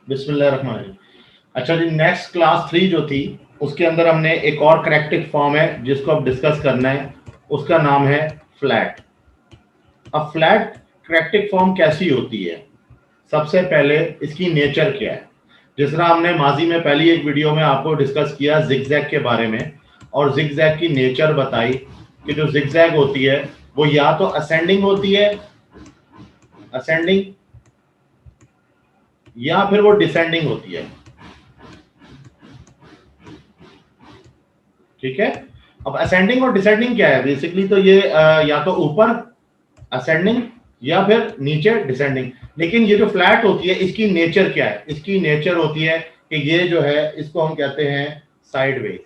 बिस्मिल्लाहिर्रहमानिर्रहीम। अच्छा जी, next class 3 जो थी उसके अंदर हमने एक और करेक्टिव फॉर्म है जिसको अब डिस्कस करना है, उसका नाम है फ्लैट। अब फ्लैट करेक्टिव फॉर्म कैसी होती है? सबसे पहले इसकी नेचर क्या है? जिस तरह हमने माजी में पहली एक वीडियो में आपको डिस्कस किया जिगजैग के बारे में और जिगजैग की नेचर बताई कि जो जिगजैग होती है वो या तो असेंडिंग होती है, असेंडिंग, या फिर वो डिसेंडिंग होती है। ठीक है। अब असेंडिंग और डिसेंडिंग क्या है? बेसिकली तो ये या तो ऊपर असेंडिंग या फिर नीचे डिसेंडिंग। लेकिन ये जो फ्लैट होती है इसकी नेचर क्या है? इसकी नेचर होती है कि ये जो है इसको हम कहते हैं साइडवेज।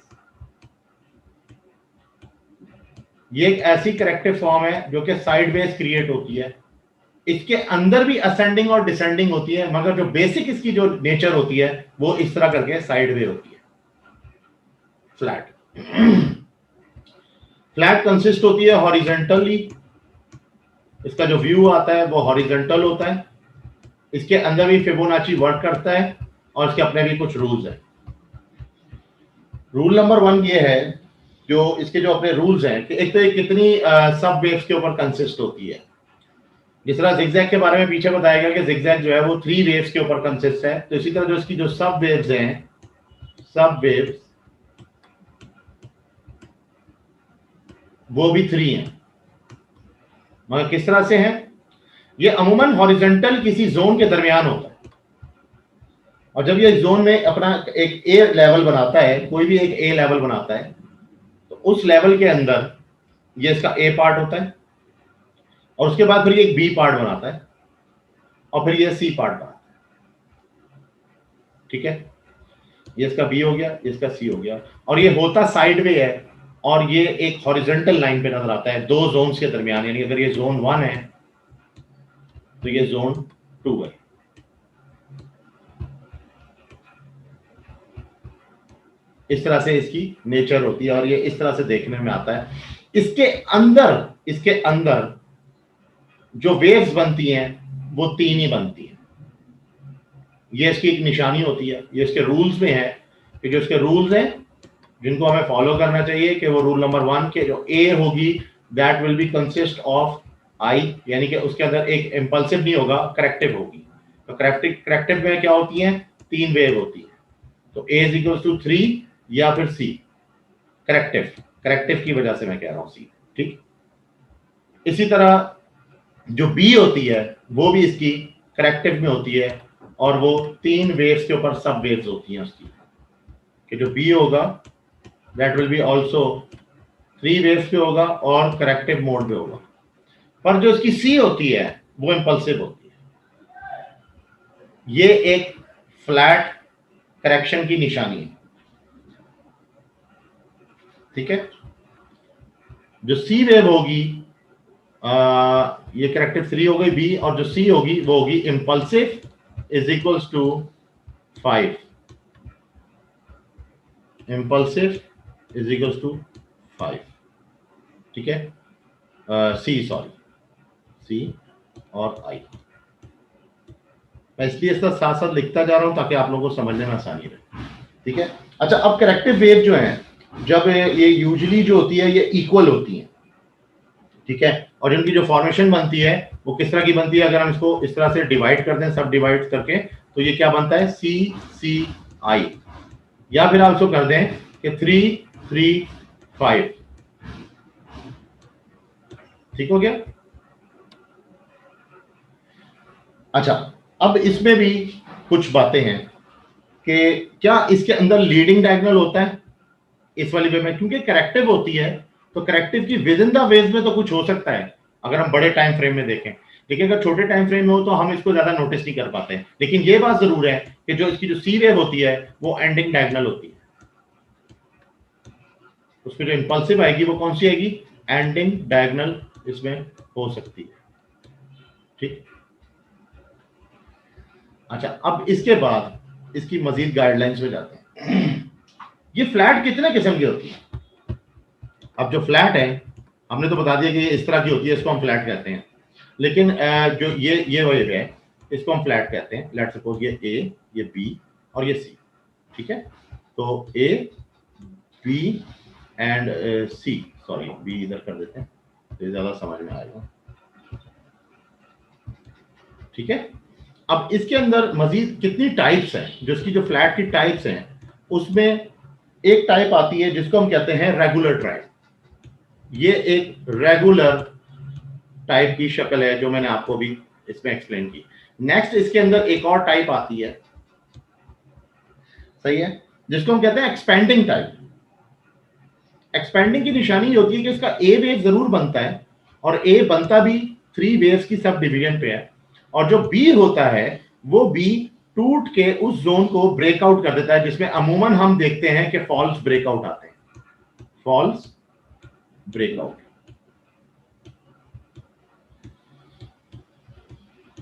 ये एक ऐसी करेक्टिव फॉर्म है जो कि साइडवेज क्रिएट होती है। इसके अंदर भी असेंडिंग और डिसेंडिंग होती है, मगर जो बेसिक इसकी जो नेचर होती है वो इस तरह करके साइडवे होती है, फ्लैट। फ्लैट कंसिस्ट होती है हॉरिजॉन्टली, इसका जो व्यू आता है वो हॉरिजॉन्टल होता है। इसके अंदर भी फिबोनाची वर्क करता है और इसके अपने भी कुछ रूल्स हैं। रूल नंबर 1 ये है, जो इसके जो अपने रूल्स हैं कि एक तो ये कितनी सब वेव्स के ऊपर कंसिस्ट होती है। जिस तरह जिगजैग के बारे में पीछे बताया गया कि जिगजैग जो है वो 3 वेव्स के ऊपर कंसिस्ट है, तो इसी तरह जो इसकी जो सब वेव्स हैं, सब वेव्स वो भी 3 हैं। मगर किस तरह से हैं? ये अमूमन हॉरिजॉन्टल किसी जोन के दरमियान होता है, और जब ये जोन में अपना एक ए लेवल बनाता है, कोई भी एक ए लेवल बनाता है, तो उस लेवल के अंदर ये इसका ए पार्ट होता है और उसके बाद फिर ये एक बी पार्ट बनाता है और फिर ये सी पार्ट बनाता है। ठीक है, ये इसका बी हो गया, इसका सी हो गया, और ये होता साइडवे है और ये एक हॉरिजॉन्टल लाइन पे नजर आता है दो जोन्स के दरमियान। यानी अगर ये जोन 1 है तो ये जोन 2 है। इस तरह से इसकी नेचर होती है और ये इस तरह से देखने में आता है। इसके अंदर जो वेव्स बनती हैं वो 3 ही बनती हैं। ये इसकी एक निशानी होती है, ये इसके रूल्स में है कि जो इसके रूल्स हैं जिनको हमें फॉलो करना चाहिए कि वो रूल नंबर 1 के जो ए होगी that will be consist of I, यानी कि उसके अंदर एक इंपल्सिव नहीं होगा, करेक्टिव होगी। तो करेक्टिव में क्या होती है? 3 वेव होती है। तो ए इज इक्वल टू 3 या फिर सी। करेक्टिव की वजह से मैं कह रहा हूं सी। ठीक, इसी तरह जो बी होती है वो भी इसकी करेक्टिव में होती है और वो 3 वेव्स के ऊपर सब वेव्स होती हैं उसकी, कि जो बी होगा that will B also 3 waves पे होगा और करेक्टिव मोड पे होगा। पर जो इसकी सी होती है वो इंपल्सिव होती है। ये एक फ्लैट करेक्शन की निशानी है। ठीक है, जो सी वेव होगी ये करेक्टिव 3 हो गई बी, और जो सी होगी वो होगी impulsive is equals to 5। Impulsive is equals to 5। ठीक है, सी और आई। मैं इसलिए इसका साथ साथ लिखता जा रहा हूं ताकि आप लोगों को समझने में आसानी रहे। ठीक है, अच्छा, अब करेक्टिव वेव जो है जब ये यूजुअली जो होती है ये इक्वल होती है। ठीक है, और इनकी जो फॉर्मेशन बनती है वो किस तरह की बनती है? अगर हम इसको इस तरह से डिवाइड कर दें, सब डिवाइड करके, तो ये क्या बनता है? सी सी आई, या फिर आप इसको कर दें कि 3 3 5। ठीक हो गया? अच्छा, अब इसमें भी कुछ बातें हैं कि क्या इसके अंदर लीडिंग डायगोनल होता है इस वाली वे में? क्योंकि करेक्टिव होती है तो करेक्टिव की विद इन द वेव्स में तो कुछ हो सकता है अगर हम बड़े टाइम फ्रेम में देखें, लेकिन अगर छोटे टाइम फ्रेम में हो तो हम इसको ज्यादा नोटिस नहीं कर पाते। लेकिन ये बात जरूर है कि जो इसकी जो सी वेव होती है वो एंडिंग डायगोनल होती है। उसमें जो इंपल्सिव आएगी वो कौन सी आएगी? एंडिंग डायगोनल इसमें हो सकती है। ठीक, अच्छा, अब इसके बाद इसकी मजीद गाइडलाइंस में जाते हैं। ये फ्लैट कितने किस्म की होती है? अब जो फ्लैट है हमने तो बता दिया कि इस तरह की होती है, इसको हम फ्लैट कहते हैं। लेकिन जो ये वेव है इसको हम फ्लैट कहते हैं। लेट्स सपोज ये ए, ये बी और ये सी, ठीक है। तो A B and C, sorry B इधर कर देते हैं तो ज्यादा समझ में आएगा, ठीक है। अब इसके अंदर मजीद कितनी टाइप्स हैं, जो इसकी जो फ्लैट की टाइप्स हैं उसमें एक टाइप आती है जिसको हम कहते हैं रेगुलर टाइप। ये एक रेगुलर टाइप की शक्ल है जो मैंने आपको भी इसमें एक्सप्लेन की। नेक्स्ट इसके अंदर एक और टाइप आती है, सही है, जिसको हम कहते हैं एक्सपेंडिंग टाइप। एक्सपेंडिंग की निशानी होती है कि इसका ए वेव जरूर बनता है और ए बनता भी 3 वेव्स की सब डिवीजन पे है, और जो बी होता है वो बी टूट के उस जोन को ब्रेकआउट कर देता है, जिसमें अमूमन हम देखते हैं कि फॉल्स ब्रेकआउट आते हैं, फॉल्स ब्रेकआउट,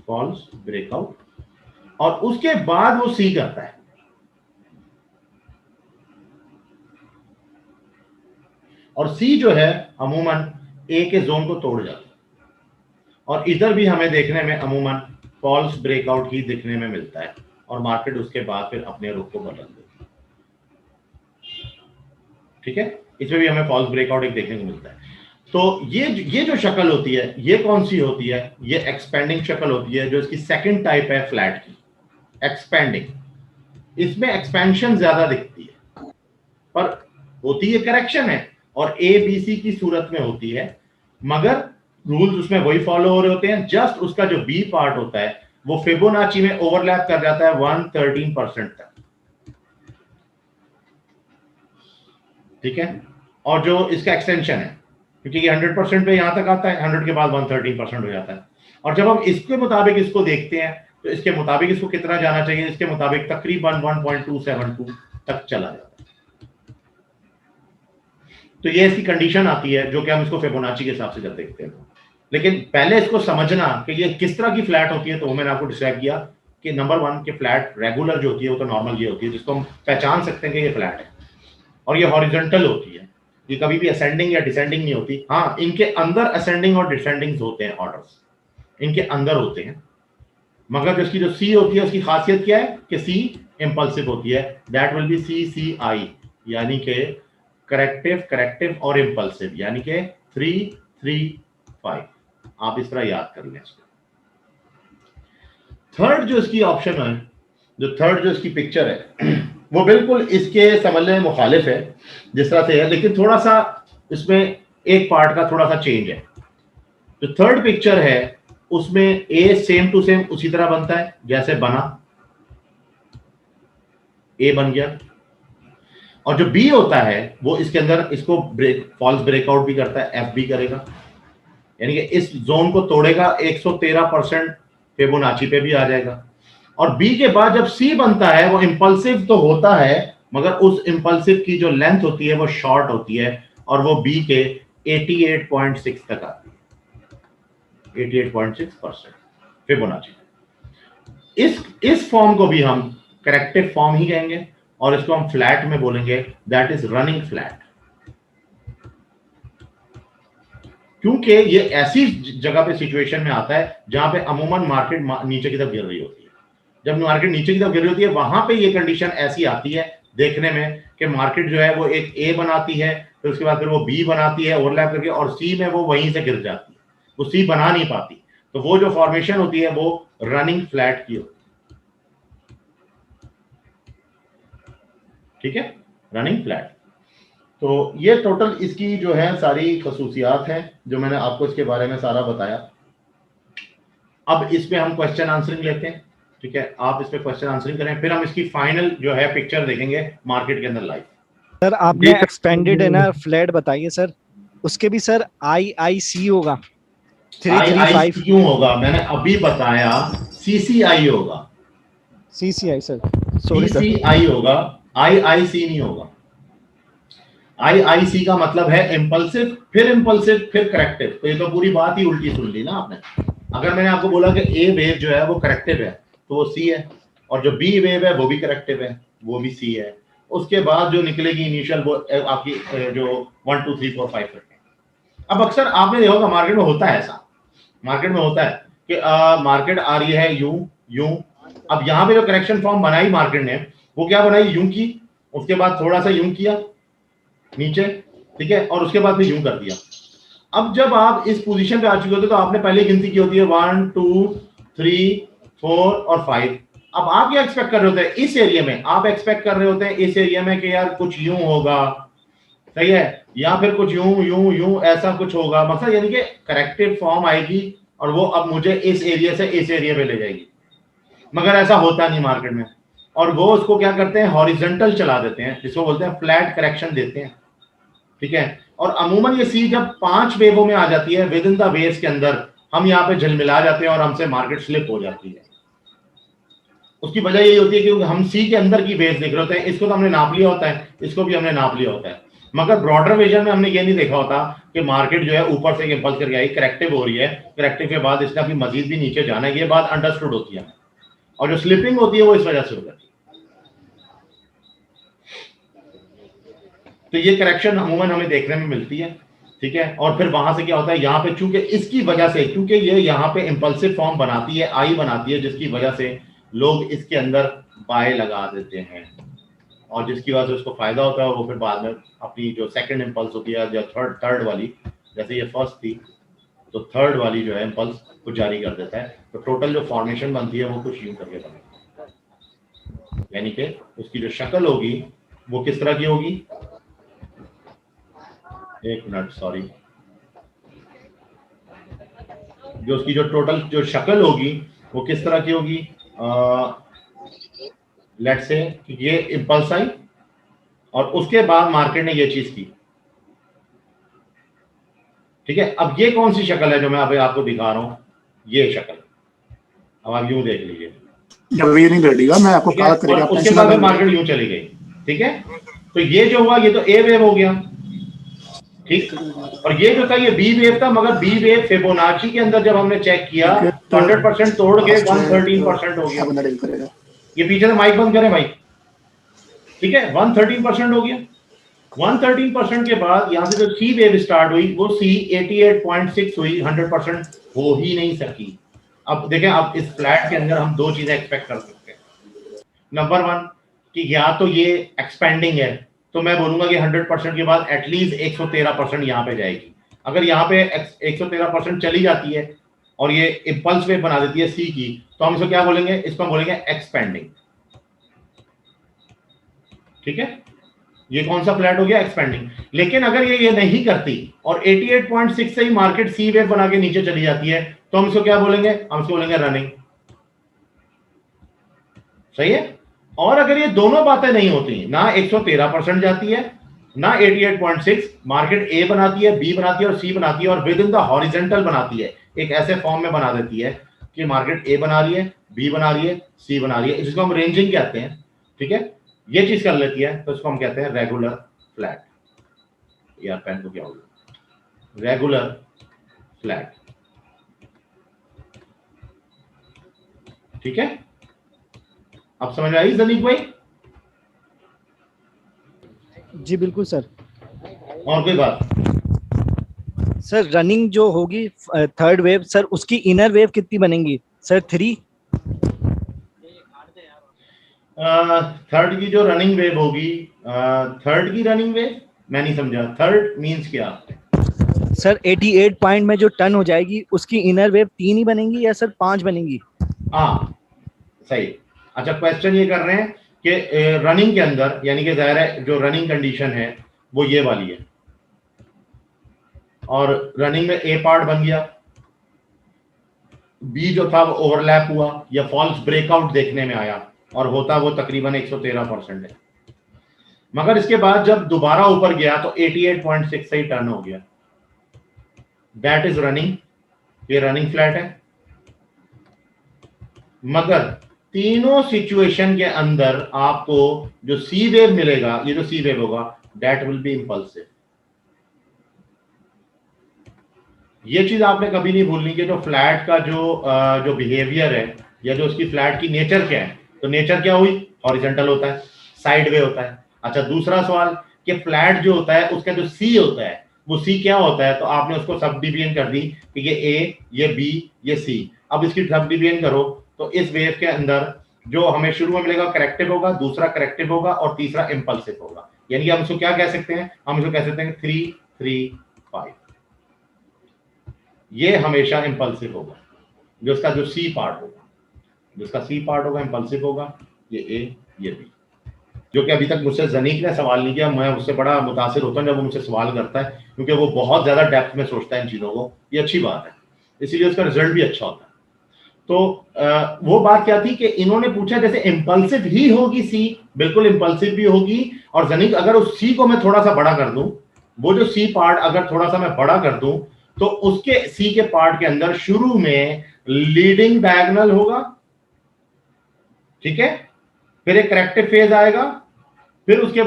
फॉल्स ब्रेकआउट, और उसके बाद वो सी करता है। और सी जो है अमूमन ए के जोन को तोड़ जाता है, और इधर भी हमें देखने में अमूमन फॉल्स ब्रेकआउट ही दिखने में मिलता है, और मार्केट उसके बाद फिर अपने रुख को बदल देती है, ठीक है। इसमें भी हमें फॉल्स ब्रेकआउट एक देखने को मिलता है। तो ये जो शक्ल होती है ये कौन सी होती है, ये एक्सपेंडिंग शक्ल होती है, जो इसकी सेकंड टाइप है फ्लैट की, एक्सपेंडिंग। इसमें एक्सपेंशन ज्यादा दिखती है, पर होती है करेक्शन है, और ए बी सी की सूरत में होती है, मगर रूल्स उसमें वही फॉलो हो रहे होते हैं। जस्ट उसका जो बी पार्ट होता है वो फिबोनाची में ओवरलैप कर जाता है 113% तक, ठीक है। और जो इसका एक्सटेंशन है, क्योंकि ये 100% पे यहां तक आता है, 100 के बाद 113% हो जाता है, और जब हम इसके मुताबिक इसको देखते हैं तो इसके मुताबिक इसको कितना जाना चाहिए, इसके मुताबिक तकरीबन 1.272 तक चला जाता है। तो ये इसकी कंडीशन आती है जो कि हम इसको फिबोनाची के हिसाब से जब देखते हैं। लेकिन पहले इसको समझना कि ये किस तरह की फ्लैट होती है, तो वो मैंने आपको डिस्क्राइब किया कि नंबर 1 कि फ्लैट रेगुलर जो होती है वो तो नॉर्मल ये होती है, जिसको हम पहचान सकते हैं कि ये फ्लैट है, और ये हॉरिजॉन्टल होती है, ये कभी भी असेंडिंग या डिसेंडिंग नहीं होती। हाँ, इनके अंदर असेंडिंग और डिसेंडिंग होते हैं, ऑर्डर्स इनके अंदर होते हैं, मगर जो इसकी जो सी होती है उसकी खासियत क्या है कि सी इंपल्सिव होती है, दैट विल बी CCI, यानी कि करेक्टिव, करेक्टिव और इंपल्सिव, यानी कि 3-3-5। आप इस तरह याद कर लें इसको। थर्ड जो इसकी ऑप्शन है, जो थर्ड जो इसकी पिक्चर है वो बिल्कुल इसके समझने में मुखालिफ है जिस तरह से है, लेकिन थोड़ा सा इसमें एक पार्ट का थोड़ा सा चेंज है। जो थर्ड पिक्चर है उसमें ए सेम टू सेम उसी तरह बनता है जैसे बना, ए बन गया, और जो बी होता है वो इसके अंदर इसको फॉल्स ब्रेकआउट भी करता है, एफ भी करेगा, यानी कि इस जोन को तोड़ेगा, 113% फिबोनाची पे भी आ जाएगा। और बी के बाद जब सी बनता है वो इंपल्सिव तो होता है, मगर उस इंपल्सिव की जो लेंथ होती है वो शॉर्ट होती है, और वो बी के 88.6 तक आती है, 88.6% फिबोनाची। इस फॉर्म को भी हम करेक्टिव फॉर्म ही कहेंगे, और इसको हम फ्लैट में बोलेंगे दैट इज रनिंग फ्लैट, क्योंकि ये ऐसी जगह पे सिचुएशन में आता है जहां पे अमूमन मार्केट नीचे की तरफ गिर रही होती है। जब मार्केट नीचे की तरफ गिर रही होती है वहां पे ये कंडीशन ऐसी आती है देखने में कि मार्केट जो है वो एक ए बनाती है, फिर उसके बाद फिर वो बी बनाती है ओवरलैप करके, और सी में वो वहीं से गिर जाती है, वो सी बना नहीं पाती। तो वो जो फॉर्मेशन होती है वो रनिंग फ्लैट की होती है, ठीक है, रनिंग फ्लैट। तो ये टोटल इसकी जो है सारी खसूसियात हैं जो मैंने आपको इसके बारे में सारा बताया। अब इसमें हम क्वेश्चन आंसरिंग लेते हैं, ठीक है, आप इसमें क्वेश्चन आंसरिंग करें, फिर हम इसकी फाइनल जो है पिक्चर देखेंगे मार्केट के अंदर लाइव। सर आपने एक्सपेंडेड है ना फ्लैट बताइए सर, उसके भी सर IIC होगा 335 क्यों होगा, मैंने अभी बताया CCI होगा, CCI sir, sorry sir, CCI होगा, IIC नहीं होगा। IIC का मतलब है इंपल्सिव, फिर करेक्टिव। तो ये तो पूरी बात ही उल्टी सुन ली ना आपने। अगर मैंने आपको बोला कि ए वेव जो है वो करेक्टिव है तो वो सी है, और जो बी वेव है वो भी करेक्टिव है, वो भी सी है। उसके बाद जो निकलेगी इनिशियल वो आपकी जो 1 2 3 4 5 करके। अब अक्सर आपने देखा होगा मार्केट में होता है ऐसा, मार्केट में होता है कि मार्केट आ रही है यूं यूं। अब यहाँ पे जो करेक्शन फॉर्म बनाई मार्केट ने, वो क्या बनाई, यूं की, उसके बाद थोड़ा सा यूं किया नीचे, ठीक है, और उसके बाद फिर यूं कर दिया। अब जब आप इस पोजीशन पे आ चुके होते तो आपने पहले गिनती की होती है 1 2 3 4 और 5। अब आप क्या एक्सपेक्ट कर रहे होते हैं इस एरिया में, आप एक्सपेक्ट कर रहे होते हैं इस एरिया में कि यार कुछ यूं होगा, सही है, या फिर कुछ यूं यूं यूं ऐसा कुछ होगा, मतलब यानी कि करेक्टिव फॉर्म आएगी और वो अब मुझे इस एरिया से इस एरिया पे ले जाएगी। मगर ऐसा होता नहीं मार्केट में, और वो उसको क्या करते हैं, हॉरिजॉन्टल चला देते हैं, जिसको बोलते हैं फ्लैट करेक्शन देते हैं, ठीक है। और अमूमन ये सी जब 5 वेवों में आ जाती है विद इन द वेव्स के अंदर, हम यहाँ पे झिलमिला जाते हैं और हमसे मार्केट स्लिप हो जाती है। उसकी वजह यही होती है कि हम सी के अंदर की वेव्स देख रहे होते हैं, इसको तो हमने नाप लिया होता है, इसको भी हमने नाप लिया होता है, मगर ब्रॉडर विजन में हमने ये नहीं देखा होता कि मार्केट जो है ऊपर से इंपल्स करके आई, करेक्टिव हो रही है, करेक्टिव के बाद इसने अभी मजीद भी नीचे जाना है, ये बात अंडरस्टूड होती है, और जो स्लिपिंग होती है वो इस वजह से हो जाती है। तो ये करेक्शन अमूमन हमें देखने में मिलती है, ठीक है। और फिर वहां से क्या होता है, यहाँ पे चूंकि इसकी वजह से, क्योंकि ये यहाँ पे इंपल्सिव फॉर्म बनाती है, आई बनाती है, जिसकी वजह से लोग इसके अंदर बाय लगा देते हैं, और जिसकी वजह से उसको फायदा होता है, वो फिर बाद में अपनी जो सेकंड इंपल्स होती है या थर्ड वाली, जैसे ये फर्स्ट थी तो थर्ड वाली जो है इंपल्स को जारी कर देता है। तो टोटल जो फॉर्मेशन बनती है वो कुछ यूं करके बनेगी, यानी कि उसकी जो शक्ल होगी वो किस तरह की होगी, एक मिनट सॉरी, जो उसकी जो टोटल जो शक्ल होगी वो किस तरह की होगी, लेट्स से ये इंपल्स आई और उसके बाद मार्केट ने ये चीज की, ठीक है। अब ये कौन सी शक्ल है जो मैं अभी आपको दिखा रहा हूं, ये शक्ल, अब आप यूं देख लीजिए, ये नहीं बैठेगा, मैं आपको कहा करेगा, उसके बाद मार्केट यूं चली गई, ठीक है। तो ये जो हुआ ये तो ए वेव हो गया, ठीक, और ये जो था ये बी वेव था, मगर बी वेव फिबोनाची के अंदर जब हमने चेक किया तो 100% तोड़ के 113% हो गया। ये पीछे से माइक बंद करें भाई, ठीक है, 113% हो गया। 113% के बाद यहाँ से जो सी वेव स्टार्ट हुई वो सी 88.6 हुई, 100% हो ही नहीं सकी। अब देखें, अब इस फ्लैट के अंदर हम दो चीजें एक्सपेक्ट कर सकते हैं। नंबर 1 कि या तो ये एक्सपेंडिंग है, तो मैं बोलूंगा कि 100% के बाद एटलीस्ट 113% यहाँ पे जाएगी। अगर यहाँ पे 113% चली जाती है और ये इंपल्स वेव बना देती है सी की, तो हम इसको क्या बोलेंगे, इसको हम बोलेंगे एक्सपेंडिंग, ठीक है। ये कौन सा फ्लैट हो गया, एक्सपेंडिंग। लेकिन अगर ये नहीं करती और 88.6 से ही मार्केट सी वेव बना के नीचे चली जाती है, तो हम इसको क्या बोलेंगे, हम इसको बोलेंगे रनिंग, सही है। और अगर ये दोनों बातें नहीं होती, ना 113% जाती है ना 88.6, मार्केट ए बनाती है, बी बनाती है और सी बनाती है, और विद इन द हॉरिजॉन्टल बनाती है, एक ऐसे फॉर्म में बना देती है कि मार्केट ए बना रही है, बी बना रही है, सी बना रही है, जिसको हम रेंजिंग कहते हैं, ठीक है। ये चीज कर लेती है तो इसको हम कहते हैं रेगुलर फ्लैट। यार पेन को क्या होगा, रेगुलर फ्लैट, ठीक है। अब समझ आई जनीक भाई? जी बिल्कुल सर। और कोई बात? सर रनिंग जो होगी थर्ड वेव, सर उसकी इनर वेव कितनी बनेंगी सर, 3? थर्ड की जो रनिंग वेव होगी, थर्ड की रनिंग वेव मैं नहीं समझा, थर्ड मींस क्या सर? 88 पॉइंट में जो टर्न हो जाएगी उसकी इनर वेव 3 ही बनेंगी या सर 5 बनेंगी? हाँ सही। अच्छा, क्वेश्चन ये कर रहे हैं कि रनिंग के अंदर, यानी कि जाहिर है जो रनिंग कंडीशन है वो ये वाली है, और रनिंग में ए पार्ट बन गया, बी जो था वो ओवरलैप हुआ या फॉल्स ब्रेकआउट देखने में आया, और होता वो तकरीबन 113% है। मगर इसके बाद जब दोबारा ऊपर गया तो 88.6 से ही टर्न हो गया, दैट इज रनिंग, ये रनिंग फ्लैट है। मगर तीनों सिचुएशन के अंदर आपको जो सी वेव मिलेगा, ये जो सी वेव होगा दैट विल बी इंपल्सिव। ये चीज आपने कभी नहीं भूलनी कि जो फ्लैट का जो बिहेवियर है, या जो उसकी फ्लैट की नेचर क्या है, तो नेचर क्या हुई, हॉरिजॉन्टल होता है, साइड वे होता है। अच्छा, दूसरा सवाल कि फ्लैट जो होता है उसका जो सी होता है वो सी क्या होता है, तो आपने उसको सब डिवीजन कर दी कि ये ए, ये बी, ये सी। अब इसकी सब डिवीजन करो तो इस वेव के अंदर जो हमें शुरू में मिलेगा करेक्टिव होगा, दूसरा करेक्टिव होगा और तीसरा इंपल्सिव होगा। यानी कि हम इसको क्या कह सकते हैं, हम इसको कह सकते हैं 3 3 5। ये हमेशा इंपल्सिव होगा, जो इसका जो सी पार्ट होगा, जिसका सी पार्ट होगा इंपल्सिव होगा, ये ए ये बी। जो कि अभी तक मुझसे जनीक ने सवाल नहीं किया, मैं उससे बड़ा मुतासिर होता हूं जब वो मुझसे सवाल करता है, क्योंकि वो बहुत ज्यादा डेप्थ में सोचता है इन चीजों को। ये अच्छी बात है, इसीलिए उसका रिजल्ट भी अच्छा होता है। तो वो बात क्या थी कि इन्होंने पूछा जैसे इंपल्सिव ही होगी सी, बिल्कुल इंपल्सिव भी होगी, और जनीक अगर उस सी को मैं थोड़ा सा बड़ा कर दूं, वो जो सी पार्ट अगर थोड़ा सा मैं बड़ा कर दूं, तो उसके सी के पार्ट के अंदर शुरू में लीडिंग डायगोनल होगा, ठीक है, फिर एक करेक्टिव फेज आएगा, फिर उसके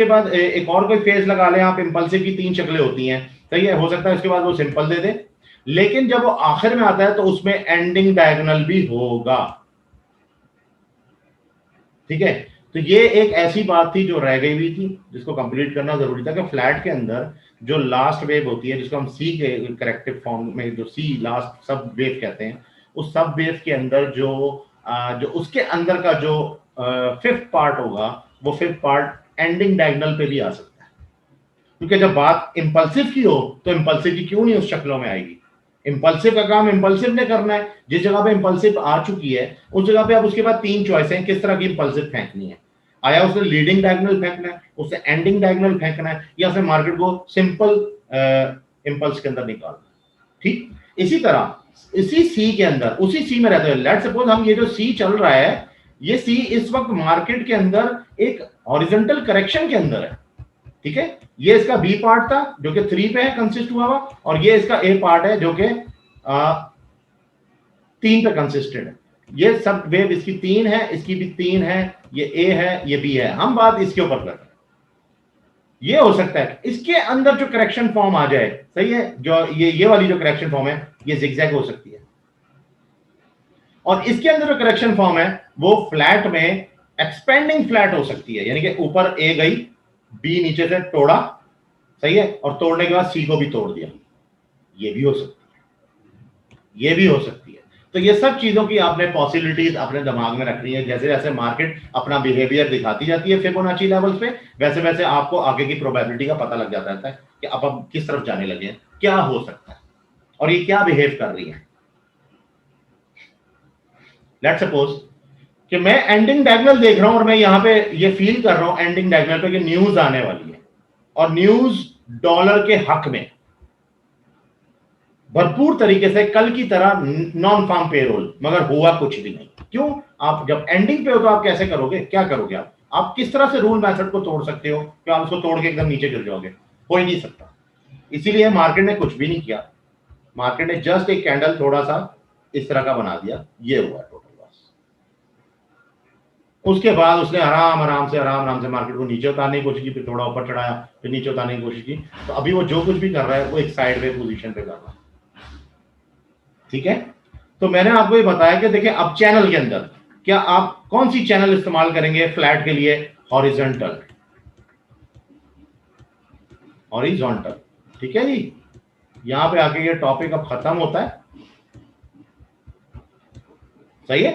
बाद एक और कोई फेज लगा लें आप। इंपल्सिव की 3 शक्लें होती हैं, सही है, हो सकता है उसके बाद वो सिंपल दे दे, लेकिन जब वो आखिर में आता है तो उसमें एंडिंग डायगोनल भी होगा, ठीक है। तो ये एक ऐसी बात थी जो रह गई हुई थी, जिसको कंप्लीट करना जरूरी था कि फ्लैट के अंदर जो लास्ट वेव होती है, जिसको हम सी के करेक्टिव फॉर्म में जो सी लास्ट सब वेव कहते हैं, उस सब वेव के अंदर जो उसके अंदर का जो फिफ्थ पार्ट होगा, वो फिफ्थ पार्ट एंडिंग डायगोनल पे भी आ सकता है। क्योंकि जब बात इंपल्सिव की हो तो इंपल्सिव की क्यों नहीं उस शक्लों में आएगी। इंपल्सिव का काम इंपल्सिव ने करना है, जिस जगह पे इंपल्सिव आ चुकी है उस जगह पे अब उसके बाद 3 चॉइस हैं किस तरह की इंपल्सिव फेंकनी है। आया उसने लीडिंग डायगोनल फेंकना है, उससे एंडिंग डायगोनल फेंकना है, या फिर मार्केट को सिंपल इंपल्स के अंदर निकालना है, ठीक। इसी तरह इसी सी के अंदर, उसी सी में रहते हुए, लेट्स सपोज हम ये जो सी चल रहा है, ये सी इस वक्त मार्केट के अंदर एक हॉरिजॉन्टल करेक्शन के अंदर है, ठीक है। ये इसका बी पार्ट था जो कि 3 पे है कंसिस्ट हुआ हुआ, और ये इसका ए पार्ट है जो कि 3 पे कंसिस्टेड है। ये सब वेव इसकी 3 है, इसकी भी 3 है, ये ए है, ये बी है। हम बात इसके ऊपर कर रहे हैं। ये हो सकता है इसके अंदर जो करेक्शन फॉर्म आ जाए, सही है, जो ये वाली जो करेक्शन फॉर्म है ये जिगजैग हो सकती है, और इसके अंदर जो करेक्शन फॉर्म है वो फ्लैट में एक्सपेंडिंग फ्लैट हो सकती है। यानी कि ऊपर ए गई, बी नीचे से तोड़ा, सही है, और तोड़ने के बाद सी को भी तोड़ दिया, ये भी हो सकती है, ये भी हो सकती है। तो ये सब चीजों की आपने पॉसिबिलिटीज अपने दिमाग में रखनी है। जैसे जैसे मार्केट अपना बिहेवियर दिखाती जाती है फिबोनाची लेवल्स पे, वैसे वैसे आपको आगे की प्रोबेबिलिटी का पता लग जाता रहता है कि अब किस तरफ जाने लगे हैं, क्या हो सकता है, और ये क्या बिहेव कर रही है। लेट्स सपोज कि मैं एंडिंग डायगोनल देख रहा हूं और मैं यहां पे ये फील कर रहा हूं एंडिंग डायगोनल पे कि न्यूज आने वाली है, और न्यूज डॉलर के हक में भरपूर तरीके से कल की तरह नॉन फार्म पेरोल, मगर हुआ कुछ भी नहीं। क्यों? आप जब एंडिंग पे हो तो आप कैसे करोगे, क्या करोगे आप किस तरह से रूल मेथड को तोड़ सकते हो कि आप उसको तोड़ के एकदम नीचे गिर जाओगे? हो ही नहीं सकता। इसीलिए मार्केट ने कुछ भी नहीं किया, मार्केट ने जस्ट एक कैंडल थोड़ा सा इस तरह का बना दिया, ये हुआ टोटल लॉस। उसके बाद उसने आराम से मार्केट को नीचे उतारने की कोशिश की, फिर थोड़ा ऊपर चढ़ाया, फिर नीचे उतारने की कोशिश की। तो अभी वो जो कुछ भी कर रहा है वो एक साइड वे पोजीशन पे कर रहा है, ठीक है। तो मैंने आपको ये बताया कि देखिए अब चैनल के अंदर क्या आप कौन सी चैनल इस्तेमाल करेंगे फ्लैट के लिए? हॉरिजॉन्टल, हॉरिजॉन्टल, ठीक है जी। यहां पे आके ये टॉपिक अब खत्म होता है, सही है।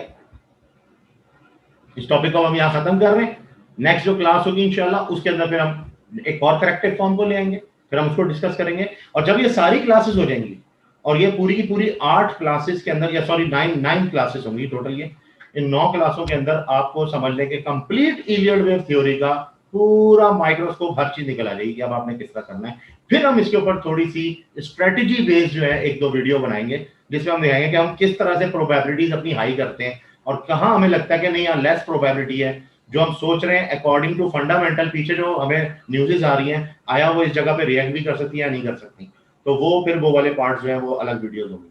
इस टॉपिक को हम यहां खत्म कर रहे हैं। नेक्स्ट जो क्लास होगी इंशाल्लाह उसके अंदर फिर हम एक और करेक्टिव फॉर्म को ले आएंगे, फिर हम उसको डिस्कस करेंगे। और जब ये सारी क्लासेस हो जाएंगी, और ये पूरी की पूरी 8 क्लासेस के अंदर, या सॉरी 9 क्लासेस होंगी टोटल, ये इन 9 क्लासों के अंदर आपको समझने के कंप्लीट इलियड वेव थ्योरी का पूरा माइक्रोस्कोप हर चीज निकल आ जाएगी कि अब आपने किस तरह करना है। फिर हम इसके ऊपर थोड़ी सी स्ट्रेटेजी बेस्ड जो है 1-2 वीडियो बनाएंगे, जिसमें हम दिखाएंगे कि हम किस तरह से प्रोबेबिलिटीज अपनी हाई करते हैं, और कहां हमें लगता है कि नहीं यहाँ लेस प्रोबेबिलिटी है। जो हम सोच रहे हैं अकॉर्डिंग टू फंडामेंटल, पीछे जो हमें न्यूज़ेस आ रही हैं, आया वो इस जगह पे रिएक्ट भी कर सकती है या नहीं कर सकती। तो वो फिर वो वाले पार्ट्स जो है वो अलग वीडियोस होंगे।